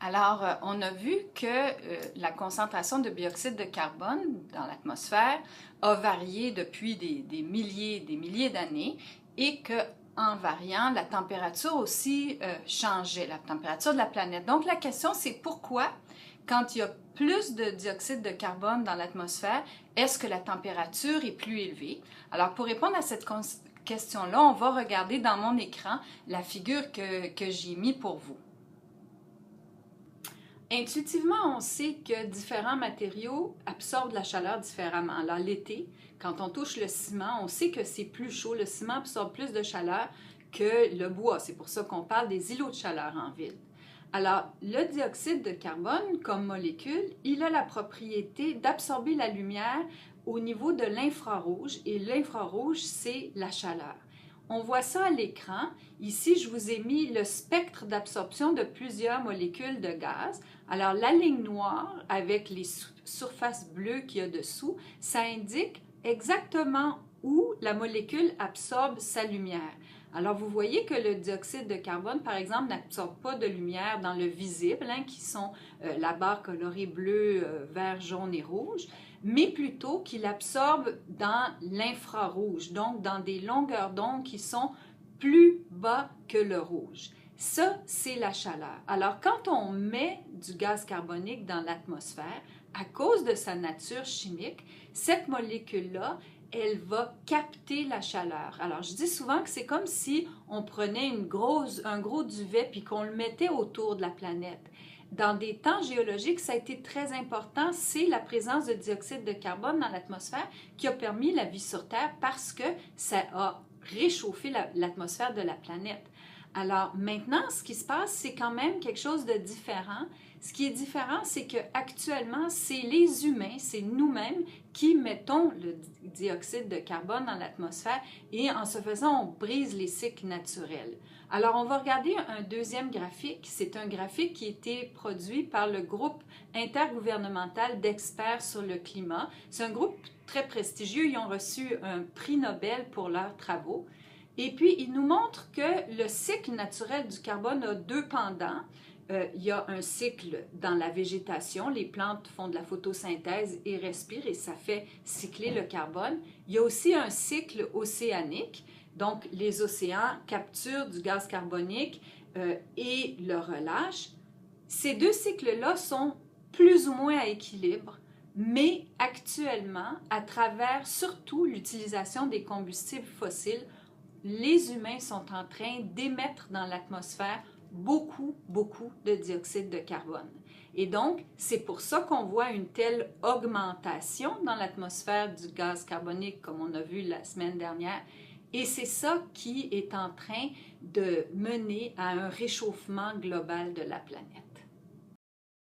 Alors, on a vu que la concentration de bioxyde de carbone dans l'atmosphère a varié depuis des milliers d'années et que, en variant, la température aussi changeait, la température de la planète. Donc, la question, c'est pourquoi, quand il y a plus de dioxyde de carbone dans l'atmosphère, est-ce que la température est plus élevée? Alors, pour répondre à cette question-là, on va regarder dans mon écran la figure que j'ai mise pour vous. Intuitivement, on sait que différents matériaux absorbent la chaleur différemment. Alors l'été, quand on touche le ciment, on sait que c'est plus chaud. Le ciment absorbe plus de chaleur que le bois. C'est pour ça qu'on parle des îlots de chaleur en ville. Alors, le dioxyde de carbone, comme molécule, il a la propriété d'absorber la lumière au niveau de l'infrarouge. Et l'infrarouge, c'est la chaleur. On voit ça à l'écran. Ici, je vous ai mis le spectre d'absorption de plusieurs molécules de gaz. Alors, la ligne noire avec les surfaces bleues qu'il y a dessous, ça indique exactement où la molécule absorbe sa lumière. Alors, vous voyez que le dioxyde de carbone, par exemple, n'absorbe pas de lumière dans le visible, qui sont la barre colorée bleu, vert, jaune et rouge, mais plutôt qu'il absorbe dans l'infrarouge, donc dans des longueurs d'onde qui sont plus bas que le rouge. Ça, c'est la chaleur. Alors, quand on met du gaz carbonique dans l'atmosphère, à cause de sa nature chimique, cette molécule-là, elle va capter la chaleur. Alors, je dis souvent que c'est comme si on prenait un gros duvet puis qu'on le mettait autour de la planète. Dans des temps géologiques, ça a été très important, c'est la présence de dioxyde de carbone dans l'atmosphère qui a permis la vie sur Terre parce que ça a réchauffé l'atmosphère de la planète. Alors maintenant, ce qui se passe, c'est quand même quelque chose de différent. Ce qui est différent, c'est qu'actuellement, c'est les humains, c'est nous-mêmes qui mettons le dioxyde de carbone dans l'atmosphère et en ce faisant, on brise les cycles naturels. Alors, on va regarder un deuxième graphique. C'est un graphique qui a été produit par le groupe intergouvernemental d'experts sur le climat. C'est un groupe très prestigieux. Ils ont reçu un prix Nobel pour leurs travaux. Et puis, il nous montre que le cycle naturel du carbone a deux pendants. Il y a un cycle dans la végétation, les plantes font de la photosynthèse et respirent et ça fait cycler le carbone. Il y a aussi un cycle océanique, donc les océans capturent du gaz carbonique et le relâchent. Ces deux cycles-là sont plus ou moins à équilibre, mais actuellement, à travers surtout l'utilisation des combustibles fossiles, les humains sont en train d'émettre dans l'atmosphère beaucoup de dioxyde de carbone. Et donc, c'est pour ça qu'on voit une telle augmentation dans l'atmosphère du gaz carbonique, comme on a vu la semaine dernière. Et c'est ça qui est en train de mener à un réchauffement global de la planète.